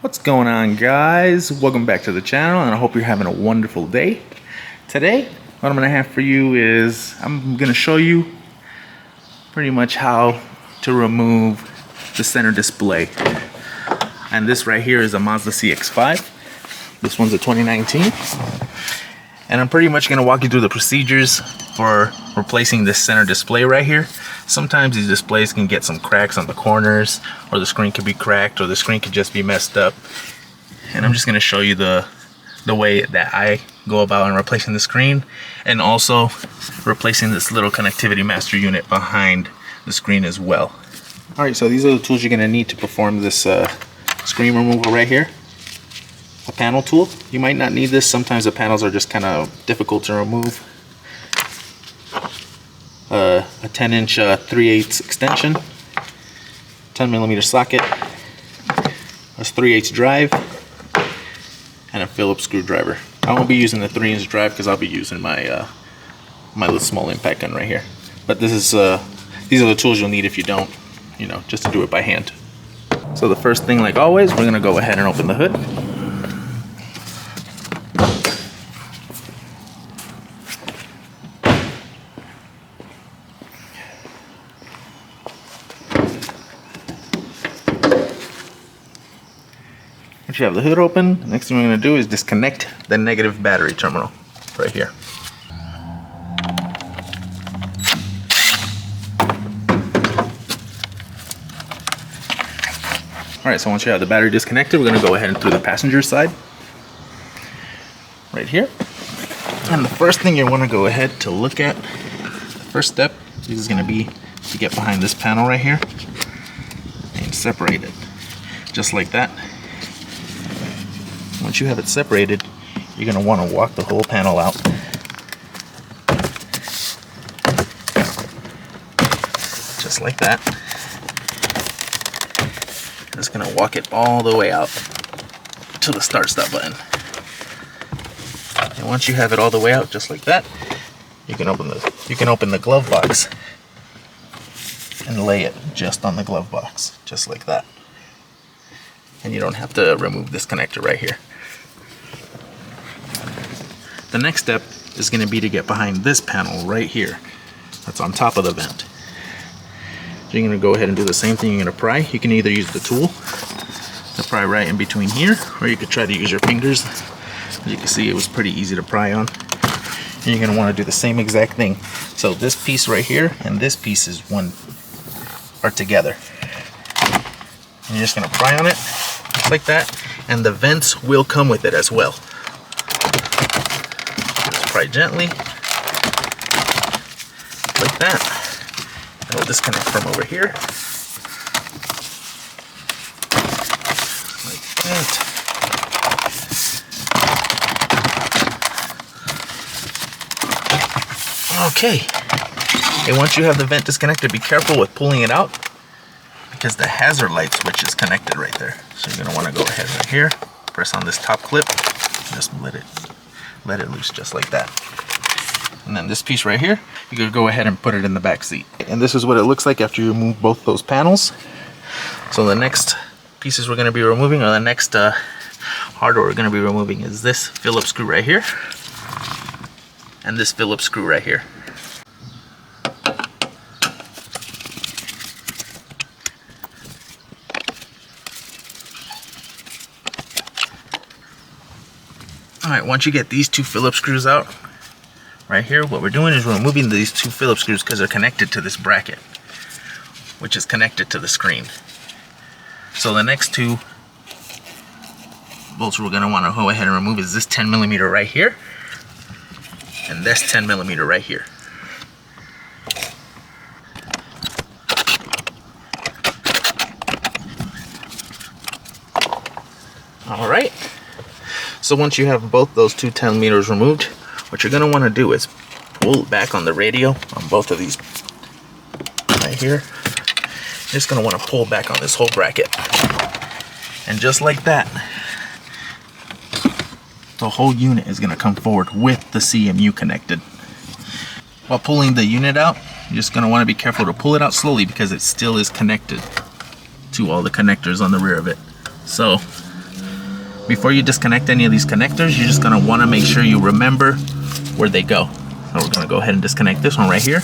What's going on, guys? Welcome back to the channel, and I hope you're having a wonderful day. Today, what I'm going to have for you is I'm going to show you pretty much how to remove the center display. And this right here is a Mazda CX-5. This one's a 2019. And I'm pretty much going to walk you through the procedures for replacing this center display right here. Sometimes these displays can get some cracks on the corners, or the screen could be cracked, or the screen could just be messed up. And I'm just going to show you the way that I go about in replacing the screen, and also replacing this little connectivity master unit behind the screen as well. Alright, so these are the tools you're going to need to perform this screen removal right here. A panel tool. You might not need this. Sometimes the panels are just kind of difficult to remove. A 10-inch 3/8 extension, 10mm socket, a 3/8 drive, and a Phillips screwdriver. I won't be using the 3-inch drive because I'll be using my my little small impact gun right here. But this is these are the tools you'll need if you don't, just to do it by hand. So the first thing, like always, we're gonna go ahead and open the hood. Once you have the hood open, the next thing we're going to do is disconnect the negative battery terminal right here. Alright, so once you have the battery disconnected, we're going to go ahead and through the passenger side right here. And the first thing you want to go ahead to look at, the first step is going to be to get behind this panel right here and separate it just like that. Once you have it separated, you're going to want to walk the whole panel out. Just like that. Just going to walk it all the way out to the start-stop button. And once you have it all the way out just like that, you can open the glove box and lay it just on the glove box, just like that. And you don't have to remove this connector right here. The next step is going to be to get behind this panel right here that's on top of the vent. So you're going to go ahead and do the same thing. You're going to pry. You can either use the tool to pry right in between here, or you could try to use your fingers. As you can see, it was pretty easy to pry on. And you're going to want to do the same exact thing. So this piece right here and this piece are together. And you're just going to pry on it like that, and the vents will come with it as well. Just pry gently like that, and we'll disconnect from over here like that. Okay, and once you have the vent disconnected, be careful with pulling it out, because the hazard light switch is connected right there. So you're going to want to go ahead right here, press on this top clip, just let it loose just like that. And then this piece right here, you can go ahead and put it in the back seat. And this is what it looks like after you remove both those panels. So the next pieces we're going to be removing, or the next hardware we're going to be removing, is this Phillips screw right here, and this Phillips screw right here. Alright, once you get these two Phillips screws out right here, what we're doing is we're removing these two Phillips screws because they're connected to this bracket, which is connected to the screen. So the next two bolts we're going to want to go ahead and remove is this 10mm right here, and this 10mm right here. Alright. So once you have both those two 10mm removed, what you're going to want to do is pull back on the radio on both of these right here. You're just going to want to pull back on this whole bracket. And just like that, the whole unit is going to come forward with the CMU connected. While pulling the unit out, you're just going to want to be careful to pull it out slowly because it still is connected to all the connectors on the rear of it. So before you disconnect any of these connectors, you're just gonna wanna make sure you remember where they go. So we're gonna go ahead and disconnect this one right here.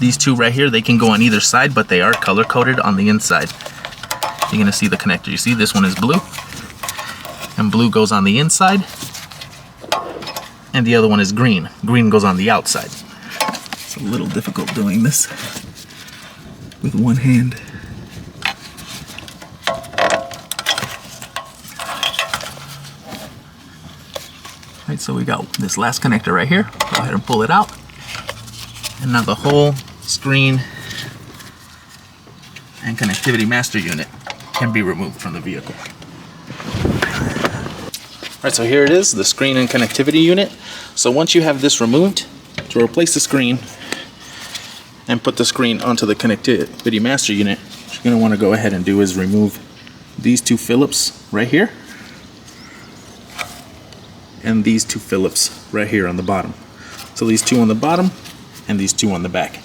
These two right here, they can go on either side, but they are color coded on the inside. You're gonna see the connector. You see this one is blue, and blue goes on the inside, and the other one is green. Green goes on the outside. It's a little difficult doing this with one hand. Right, so we got this last connector right here. Go ahead and pull it out. And now the whole screen and connectivity master unit can be removed from the vehicle. Alright, so here it is, the screen and connectivity unit. So once you have this removed, to replace the screen and put the screen onto the connectivity master unit, what you're going to want to go ahead and do is remove these two Phillips right here and these two Phillips right here on the bottom. So these two on the bottom and these two on the back.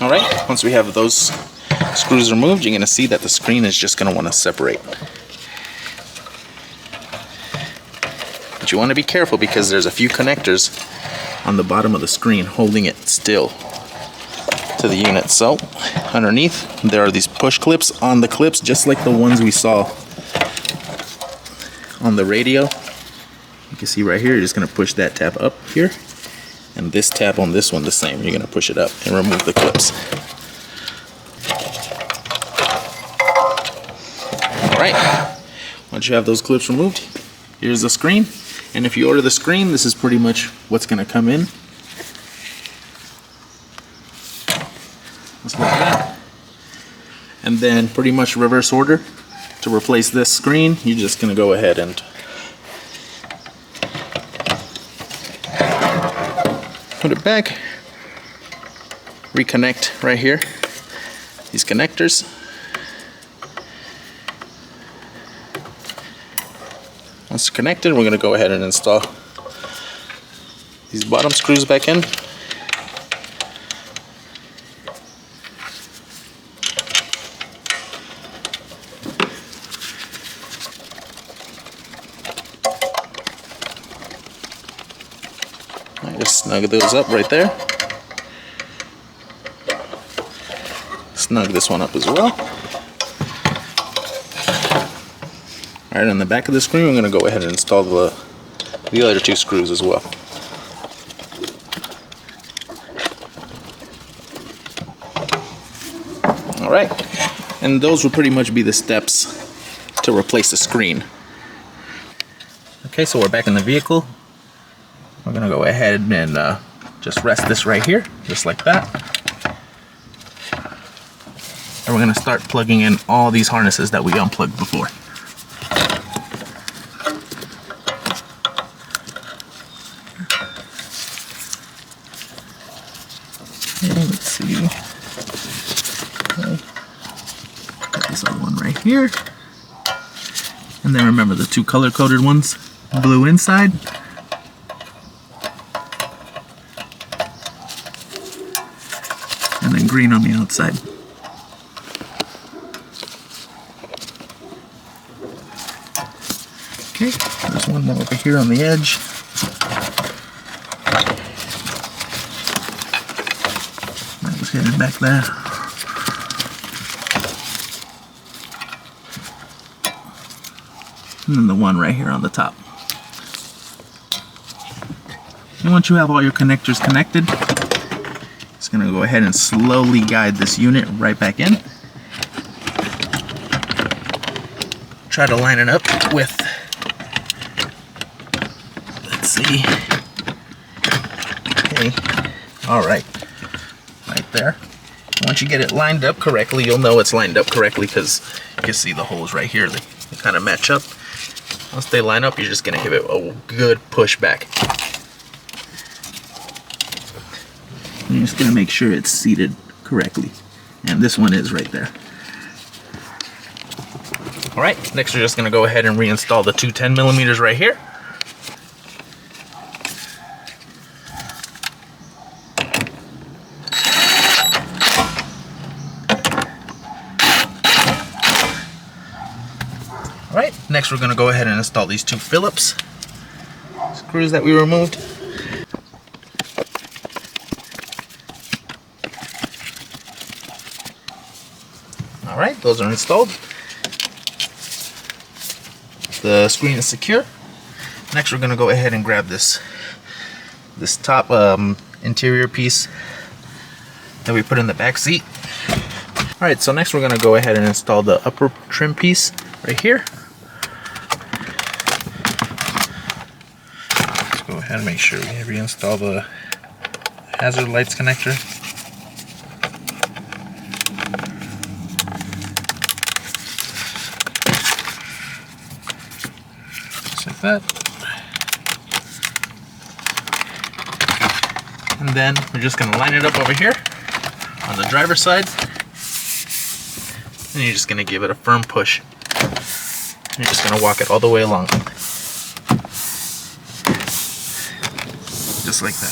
Alright, once we have those screws removed, you're going to see that the screen is just going to want to separate. But you want to be careful because there's a few connectors on the bottom of the screen holding it still to the unit. So underneath there are these push clips on the clips, just like the ones we saw on the radio. You can see right here, you're just going to push that tab up here, and this tab on this one the same. You're going to push it up and remove the clips. Alright, once you have those clips removed, here's the screen. And if you order the screen, this is pretty much what's going to come in. Just like that. And then pretty much reverse order. To replace this screen, you're just going to go ahead and put it back. Reconnect right here. These connectors. Once connected, we're going to go ahead and install these bottom screws back in. I just snug those up right there. Snug this one up as well. Alright, on the back of the screen, we're going to go ahead and install the other two screws as well. Alright, and those will pretty much be the steps to replace the screen. Okay, so we're back in the vehicle. We're going to go ahead and just rest this right here, just like that. And we're going to start plugging in all these harnesses that we unplugged before. Let's see. Okay. Got this other one right here. And then remember the two color-coded ones, blue inside. And then green on the outside. Okay, there's one more over here on the edge. Headed back there. And then the one right here on the top. And once you have all your connectors connected, it's going to go ahead and slowly guide this unit right back in. Try to line it up with, let's see. Okay, alright. Right there. Once you get it lined up correctly, you'll know it's lined up correctly because you can see the holes right here. They kind of match up. Once they line up, you're just going to give it a good push back. And you're just going to make sure it's seated correctly. and this one is right there. All right, next we're just gonna go ahead and reinstall the two 10 millimeters right here. All right, next we're gonna go ahead and install these two Phillips screws that we removed. All right, those are installed. The screen is secure. Next we're gonna go ahead and grab this top interior piece that we put in the back seat. All right, so next we're gonna go ahead and install the upper trim piece right here. Let's go ahead and make sure we reinstall the hazard lights connector. Just like that. And then we're just gonna line it up over here on the driver's side. And you're just gonna give it a firm push. You're just gonna walk it all the way along. Just like that.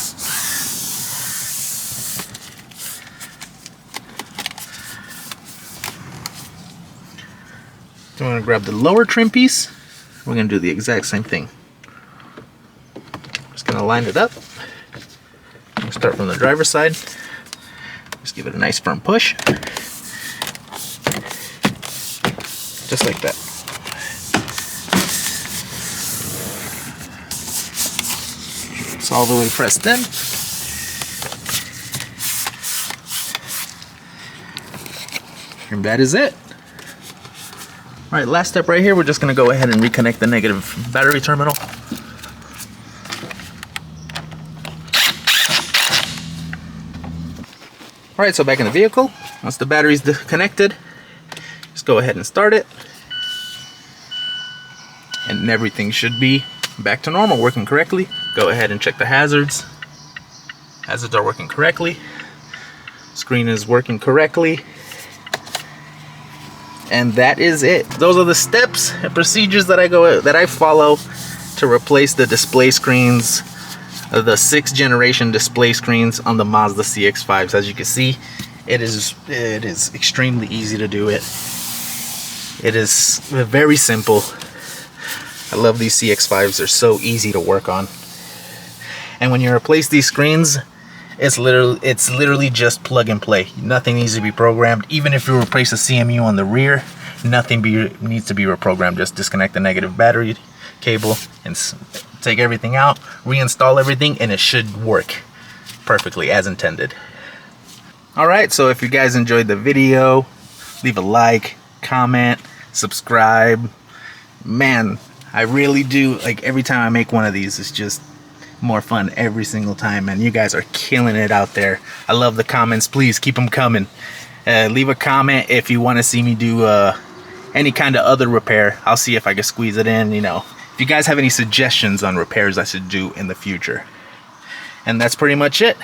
So I'm gonna grab the lower trim piece. We're gonna do the exact same thing. Just gonna line it up. We'll start from the driver's side. Just give it a nice firm push. Just like that. It's all the way pressed in. And that is it. All right, last step right here, we're just gonna go ahead and reconnect the negative battery terminal. All right, so back in the vehicle, once the battery's connected, just go ahead and start it. And everything should be back to normal, working correctly. Go ahead and check the hazards. Hazards are working correctly. Screen is working correctly. And that is it. Those are the steps and procedures that I follow to replace the display screens, the 6th generation display screens on the Mazda CX-5s. As you can see, it is extremely easy to do it. It is very simple. I love these CX-5s. They're so easy to work on. And when you replace these screens, it's literally just plug and play. Nothing needs to be programmed. Even if you replace a CMU on the rear, nothing needs to be reprogrammed. Just disconnect the negative battery cable and take everything out, reinstall everything, and it should work perfectly as intended. Alright, so if you guys enjoyed the video, leave a like, comment, subscribe. Man, I really do, like, every time I make one of these, it's just more fun every single time, and you guys are killing it out there. I love the comments. Please keep them coming. Leave a comment if you want to see me do any kind of other repair. I'll see if I can squeeze it in, you know. If you guys have any suggestions on repairs I should do in the future. And that's pretty much it.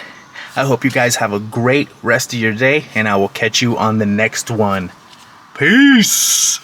I hope you guys have a great rest of your day, and I will catch you on the next one. Peace.